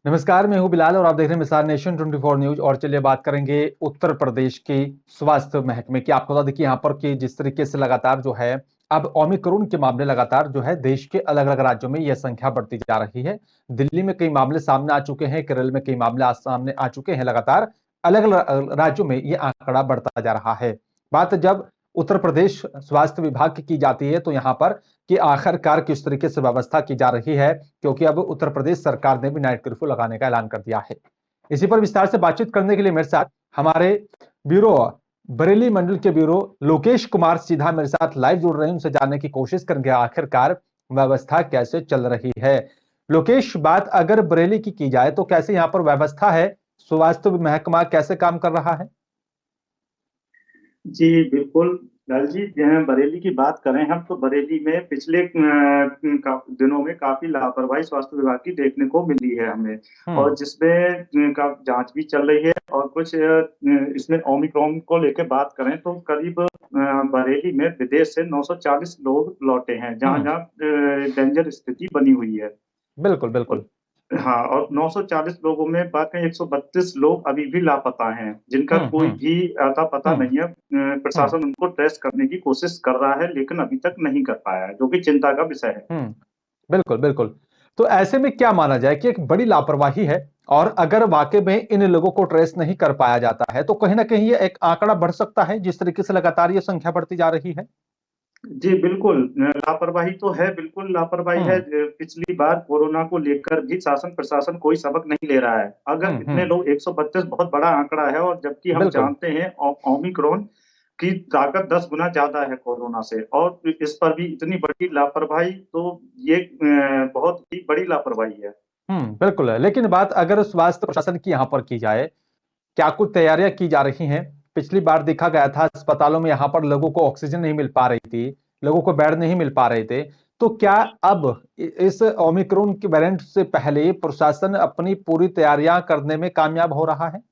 नमस्कार, मैं हूं बिलाल और आप देख रहे हैं मिसाल नेशन 24 न्यूज। और चलिए बात करेंगे उत्तर प्रदेश की स्वास्थ्य महकमे की। आपको बता दें कि यहाँ पर कि जिस तरीके से लगातार जो है अब ओमिक्रॉन के मामले लगातार जो है देश के अलग अलग राज्यों में यह संख्या बढ़ती जा रही है। दिल्ली में कई मामले सामने आ चुके हैं, केरल में कई मामले सामने आ चुके हैं। लगातार अलग अलग राज्यों में यह आंकड़ा बढ़ता जा रहा है। बात जब उत्तर प्रदेश स्वास्थ्य विभाग की जाती है तो यहाँ पर कि आखिरकार किस तरीके से व्यवस्था की जा रही है, क्योंकि अब उत्तर प्रदेश सरकार ने भी नाइट कर्फ्यू लगाने का ऐलान कर दिया है। इसी पर विस्तार से बातचीत करने के लिए मेरे साथ हमारे ब्यूरो बरेली मंडल के ब्यूरो लोकेश कुमार सीधा मेरे साथ लाइव जुड़ रहे हैं। उनसे जानने की कोशिश करेंगे आखिरकार व्यवस्था कैसे चल रही है। लोकेश, बात अगर बरेली की जाए तो कैसे यहाँ पर व्यवस्था है, स्वास्थ्य महकमा कैसे काम कर रहा है? जी बिल्कुल। लाल जी, बरेली की बात करें हम तो बरेली में पिछले दिनों में काफी लापरवाही स्वास्थ्य विभाग की देखने को मिली है हमें। और हम्म। जिसमें का जांच भी चल रही है और कुछ इसमें ओमिक्रॉन को लेकर बात करें तो करीब बरेली में विदेश से 940 लोग लौटे हैं, जहां हम्म। जहां डेंजर स्थिति बनी हुई है। बिल्कुल बिल्कुल। हाँ, और 940 लोगों में बात करें 132 लोग अभी भी लापता हैं, जिनका कोई हम्म। भी अता पता हम्म। नहीं है। हम्म। प्रशासन उनको ट्रेस करने की कोशिश कर रहा है, लेकिन अभी तक नहीं कर पाया है, जो कि चिंता का विषय है। हम्म। बिल्कुल बिल्कुल। तो ऐसे में क्या माना जाए कि एक बड़ी लापरवाही है, और अगर वाकई में इन लोगों को ट्रेस नहीं कर पाया जाता है तो कहीं ना कहीं ये एक आंकड़ा बढ़ सकता है, जिस तरीके से लगातार ये संख्या बढ़ती जा रही है। जी बिल्कुल, लापरवाही तो है, बिल्कुल लापरवाही है। हम्म। पिछली बार कोरोना को लेकर भी शासन प्रशासन कोई सबक नहीं ले रहा है। अगर इतने हम्म। लोग 132 बहुत बड़ा आंकड़ा है, और जबकि हम बिल्कुल। जानते हैं ओमिक्रॉन की ताकत 10 गुना ज्यादा है कोरोना से, और इस पर भी इतनी बड़ी लापरवाही, तो ये बहुत ही बड़ी लापरवाही है। बिल्कुल है। लेकिन बात अगर स्वास्थ्य प्रशासन की यहाँ पर की जाए, क्या कुछ तैयारियां की जा रही हैं? पिछली बार देखा गया था अस्पतालों में यहाँ पर लोगों को ऑक्सीजन नहीं मिल पा रही थी, लोगों को बेड नहीं मिल पा रहे थे। तो क्या अब इस ओमिक्रॉन के वेरिएंट से पहले प्रशासन अपनी पूरी तैयारियां करने में कामयाब हो रहा है?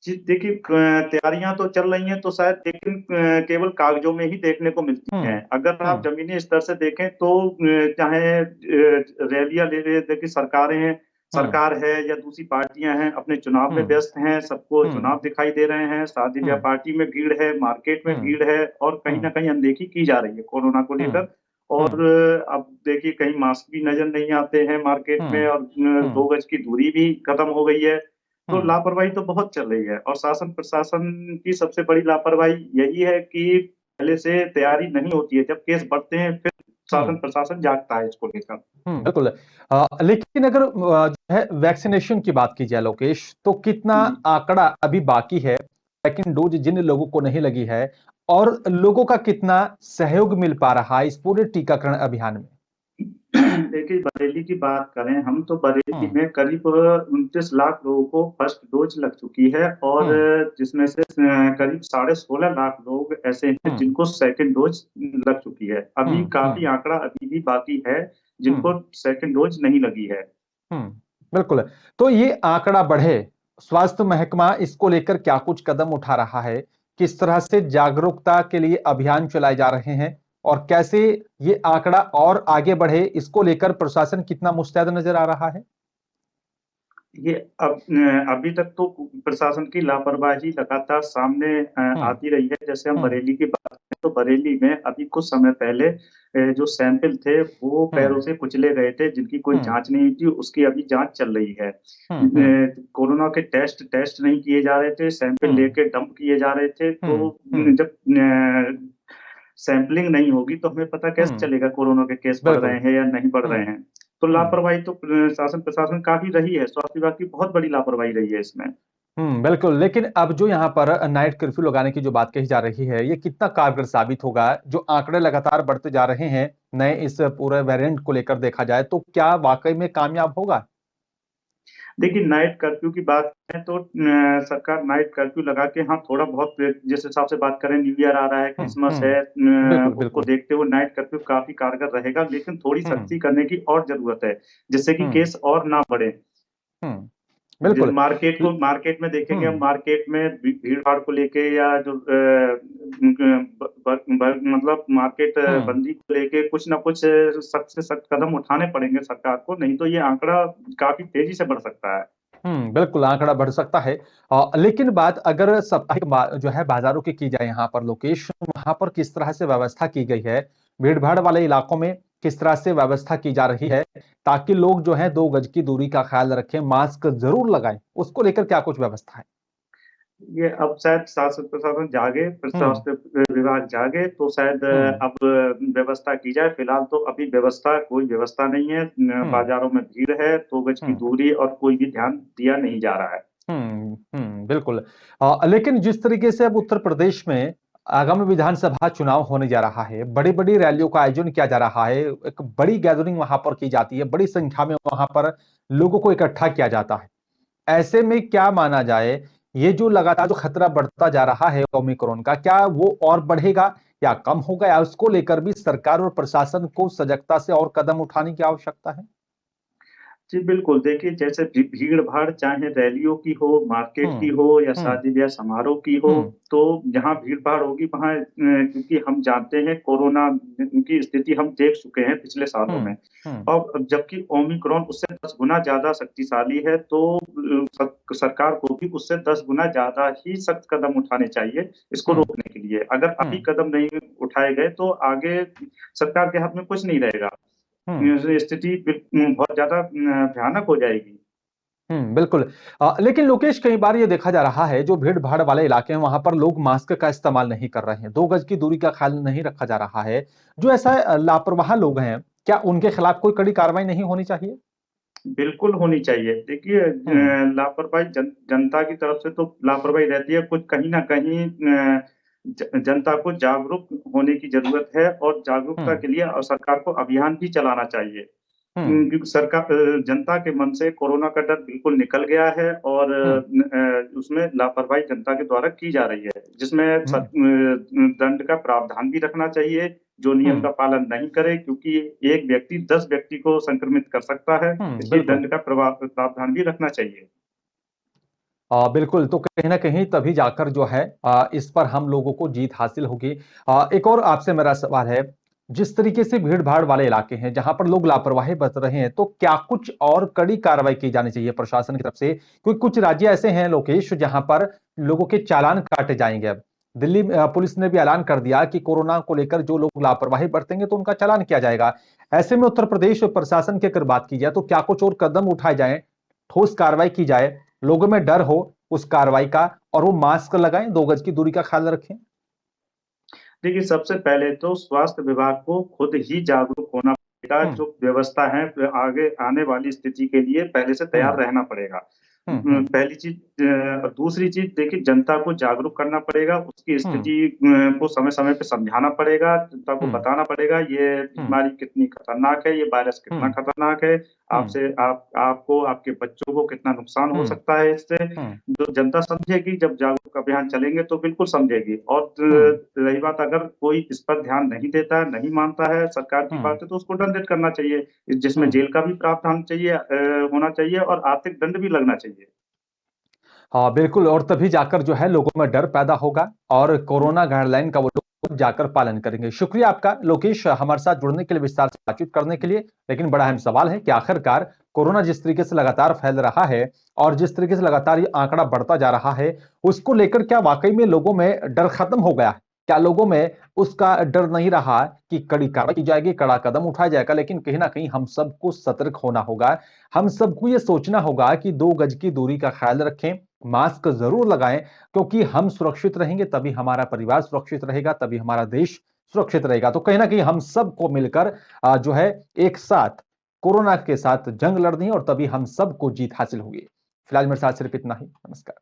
जी देखिए, तैयारियां तो चल रही हैं तो शायद, लेकिन केवल कागजों में ही देखने को मिलती हैं। हम्म। अगर आप हम्म। जमीनी स्तर से देखें तो चाहे रैलियां ले ले देखिए, सरकारें हैं, हम्म। सरकार है या दूसरी पार्टियां हैं, अपने चुनाव में हम्म। व्यस्त हैं, सबको हम्म। चुनाव दिखाई दे रहे हैं, शादी ब्याह हम्म। पार्टी में भीड़ है, मार्केट में हम्म। भीड़ है, और कहीं ना हम्म। कहीं अनदेखी की जा रही है कोरोना को हम्म। लेकर। और हम्म। अब देखिए, कहीं मास्क भी नजर नहीं आते हैं मार्केट में, हम्म। और हम्म। 2 गज की दूरी भी खत्म हो गई है। तो हम्म। लापरवाही तो बहुत चल रही है, और शासन प्रशासन की सबसे बड़ी लापरवाही यही है कि पहले से तैयारी नहीं होती है, जब केस बढ़ते हैं फिर शासन हम्म। प्रशासन जागता है इसको लेकर। बिल्कुल। लेकिन अगर जो है वैक्सीनेशन की बात की जाए लोकेश, तो कितना जी आंकड़ा अभी बाकी है, सेकंड डोज जिन लोगों को नहीं लगी है, और लोगों का कितना सहयोग मिल पा रहा है इस पूरे टीकाकरण अभियान में? देखिए, बरेली की बात करें हम तो बरेली हम्म। में करीब 29 लाख लोगों को फर्स्ट डोज लग चुकी है, और हम्म। जिसमें से करीब 16.5 लाख लोग ऐसे हैं हम्म। जिनको सेकंड डोज लग चुकी है। अभी हम्म। काफी हम्म। आंकड़ा अभी भी बाकी है हम्म। जिनको सेकंड डोज नहीं लगी है। हम्म। बिल्कुल। तो ये आंकड़ा बढ़े, स्वास्थ्य महकमा इसको लेकर क्या कुछ कदम उठा रहा है? किस तरह से जागरूकता के लिए अभियान चलाए जा रहे हैं, और कैसे ये आंकड़ा और आगे बढ़े, इसको लेकर प्रशासन कितना मुस्तैद नजर आ रहा है? ये अभी तक तो प्रशासन की लापरवाही लगातार सामने हम्म। आती रही है। जैसे हम हम्म। बरेली की बात करें तो बरेली में अभी कुछ समय पहले जो सैंपल थे वो पैरों हम्म। से कुचले गए थे, जिनकी कोई हम्म। जांच नहीं थी, उसकी अभी जांच चल रही है। हम्म। कोरोना के टेस्ट टेस्ट नहीं किए जा रहे थे, सैंपल हम्म। लेके डंप किए जा रहे थे। तो हम्म। हम्म। जब सैंपलिंग नहीं होगी तो हमें पता कैसे हम्म। चलेगा कोरोना के केस बढ़ रहे बिल्कुल। हैं या नहीं बढ़ रहे हम्म। हैं। तो हम्म। लापरवाही तो शासन प्रशासन काफी रही है, स्वास्थ्य विभाग की बहुत बड़ी लापरवाही रही है इसमें। बिल्कुल। लेकिन अब जो यहाँ पर नाइट कर्फ्यू लगाने की जो बात कही जा रही है, ये कितना कारगर साबित होगा? जो आंकड़े लगातार बढ़ते जा रहे हैं नए इस पूरे वेरिएंट को लेकर देखा जाए, तो क्या वाकई में कामयाब होगा? देखिए, नाइट कर्फ्यू की बात करें तो सरकार नाइट कर्फ्यू लगा के, हाँ, थोड़ा बहुत जिस हिसाब से बात करें, न्यू ईयर आ रहा है, क्रिसमस है, बिल्कुल उसको बिल्कुल। देखते हुए नाइट कर्फ्यू काफी कारगर रहेगा, लेकिन थोड़ी हम्म। सख्ती करने की और जरूरत है, जिससे कि हम्म। केस और ना बढ़े। हम्म। बिल्कुल। मार्केट में देखेंगे, हम हम्म। मार्केट में भीड़ भाड़ को लेके या जो मतलब मार्केट हम्म। बंदी को लेके कुछ ना कुछ सख्त से सख्त कदम उठाने पड़ेंगे सरकार को, नहीं तो ये आंकड़ा काफी तेजी से बढ़ सकता है। बिल्कुल आंकड़ा बढ़ सकता है। लेकिन बात अगर साप्ताहिक जो है बाजारों की जाए यहाँ पर लोकेश, वहां पर किस तरह से व्यवस्था की गई है, भीड़ भाड़ वाले इलाकों में किस तरह से व्यवस्था की जा रही है, ताकि लोग जो है 2 गज की दूरी का ख्याल रखें, मास्क जरूर लगाएं, उसको लेकर क्या कुछ व्यवस्था है? ये अब शायद शासन प्रशासन जागे, फिर हम्म। स्वास्थ्य विभाग जागे तो शायद हम्म। अब व्यवस्था की जाए। फिलहाल तो अभी कोई व्यवस्था नहीं है। हम्म। बाजारों में भीड़ है, 2 गज की हम्म। दूरी और कोई भी ध्यान दिया नहीं जा रहा है। बिल्कुल। लेकिन जिस तरीके से अब उत्तर प्रदेश में आगामी विधानसभा चुनाव होने जा रहा है, बड़ी बड़ी रैलियों का आयोजन किया जा रहा है, एक बड़ी गैदरिंग वहां पर की जाती है, बड़ी संख्या में वहां पर लोगों को इकट्ठा किया जाता है। ऐसे में क्या माना जाए, ये जो लगातार जो खतरा बढ़ता जा रहा है ओमिक्रॉन का, क्या वो और बढ़ेगा या कम होगा, या उसको लेकर भी सरकार और प्रशासन को सजगता से और कदम उठाने की आवश्यकता है? जी, बिल्कुल। देखिए, जैसे भीड़-भाड़ चाहे रैलियों की हो, मार्केट की हम्म। हो या हम्म। शादी-ब्याह समारोह की हो, हम्म। तो जहाँ भीड़-भाड़ होगी वहाँ क्योंकि हम जानते हैं कोरोना की स्थिति हम देख चुके हैं पिछले सालों हम्म। में। हम्म। और जबकि ओमिक्रॉन उससे 10 गुना ज़्यादा शक्तिशाली है, तो सरकार को भी उससे 10 गुना ज़्यादा ही सख्त कदम उठाने चाहिए इसको हम्म। रोकने के लिए। अगर अभी हम्म। कदम नहीं उठाए गए तो आगे सरकार के हाथ में कुछ नहीं रहेगा। हम्म। स्थिति बहुत ज़्यादा भयानक हो जाएगी। बिल्कुल। लेकिन लोकेश, कई बार ये देखा जा रहा है, जो भीड़ भाड़ वाले इलाके हैं वहां पर लोग मास्क का इस्तेमाल नहीं कर रहे हैं, 2 गज की दूरी का ख्याल नहीं रखा जा रहा है। जो ऐसा लापरवाह लोग हैं, क्या उनके खिलाफ कोई कड़ी कार्रवाई नहीं होनी चाहिए? बिल्कुल होनी चाहिए। देखिए, हम्म। लापरवाही जनता की तरफ से तो लापरवाही रहती है, कुछ कहीं न कहीं जनता को जागरूक होने की ज़रूरत है और जागरूकता हम्म। के लिए सरकार को अभियान भी चलाना चाहिए। हम्म। क्योंकि जनता के मन से कोरोना का डर बिल्कुल निकल गया है और हम्म। उसमें लापरवाही जनता के द्वारा की जा रही है, जिसमें हम्म। दंड का प्रावधान भी रखना चाहिए, जो नियम हम्म। का पालन नहीं करे, क्योंकि एक व्यक्ति 10 व्यक्ति को संक्रमित कर सकता है, इसलिए बिल्कुल। दंड का प्रावधान भी रखना चाहिए। बिल्कुल, तो कहीं न कहीं तभी जाकर जो है इस पर हम लोगों को जीत हासिल होगी। एक और आपसे मेरा सवाल है, जिस तरीके से भीड़-भाड़ वाले इलाके हैं, जहाँ पर लोग लापरवाही बरत रहे हैं, तो क्या कुछ और कड़ी कार्रवाई की जानी चाहिए प्रशासन की तरफ से? क्योंकि कुछ राज्य ऐसे हैं लोकेश, जहाँ पर लोगों के चालान काटे जाएँगे अब। दिल्ली पुलिस ने भी ऐलान कर दिया कि कोरोना को लेकर जो लोग लापरवाही बरतेंगे, तो उनका चालान किया जाएगा। ऐसे में उत्तर प्रदेश प्रशासन की अगर बात की जाए, तो क्या कुछ और कदम उठाए जाएँ, ठोस कार्रवाई की जाए, लोगों में डर हो उस कार्रवाई का, और वो मास्क लगाएं, 2 गज की दूरी का ख्याल रखें? देखिए, सबसे पहले तो स्वास्थ्य विभाग को खुद ही जागरूक होना पड़ेगा, हम्म। जो व्यवस्था है आगे आने वाली स्थिति के लिए पहले से तैयार हम्म। रहना पड़ेगा। हम्म। हम्म। पहली चीज़। दूसरी चीज़, देखिए, जनता को जागरूक करना पड़ेगा, उसकी हम्म। स्थिति को समय-समय पे समझाना पड़ेगा, जनता को हम्म। बताना पड़ेगा ये हम्म। बीमारी कितनी खतरनाक है, ये वायरस कितना हम्म। खतरनाक है, हम्म। आपसे आपको, आपके बच्चों को कितना नुकसान हो हम्म। सकता है इससे। हम्म। जो जनता समझेगी, जब जागरूक अभियान चलेंगे तो बिल्कुल समझेगी। और हम्म। रही बात, अगर कोई इस पर ध्यान नहीं देता है, नहीं मानता है सरकार की हम्म। बातें, तो उसको दंडित करना चाहिए, जिसमें हम्म। जेल का भी प्रावधान होना चाहिए और आर्थिक दंड भी लगना चाहिए। हाँ बिल्कुल, और तभी जाकर जो है लोगों में डर पैदा होगा और कोरोना गाइडलाइन का वो लोग जाकर पालन करेंगे। शुक्रिया आपका लोकेश, हमारे साथ जुड़ने के लिए, विस्तार से बातचीत करने के लिए। लेकिन बड़ा अहम सवाल है कि आखिरकार कोरोना जिस तरीके से लगातार फैल रहा है और जिस तरीके से लगातार ये आंकड़ा बढ़ता जा रहा है, उसको लेकर क्या वाकई में लोगों में डर खत्म हो गया है? क्या लोगों में उसका डर नहीं रहा कि कड़ी कार्रवाई की जाएगी, कड़ा कदम उठाया जाएगा? लेकिन कहीं ना कहीं हम सबको सतर्क होना होगा, हम सबको ये सोचना होगा कि 2 गज की दूरी का ख्याल रखें, मास्क जरूर लगाएं, क्योंकि हम सुरक्षित रहेंगे तभी हमारा परिवार सुरक्षित रहेगा, तभी हमारा देश सुरक्षित रहेगा। तो कहीं ना कहीं हम सबको मिलकर जो है एक साथ कोरोना के साथ जंग लड़नी है और तभी हम सबको जीत हासिल होगी। फिलहाल मेरे साथ सिर्फ इतना ही। नमस्कार।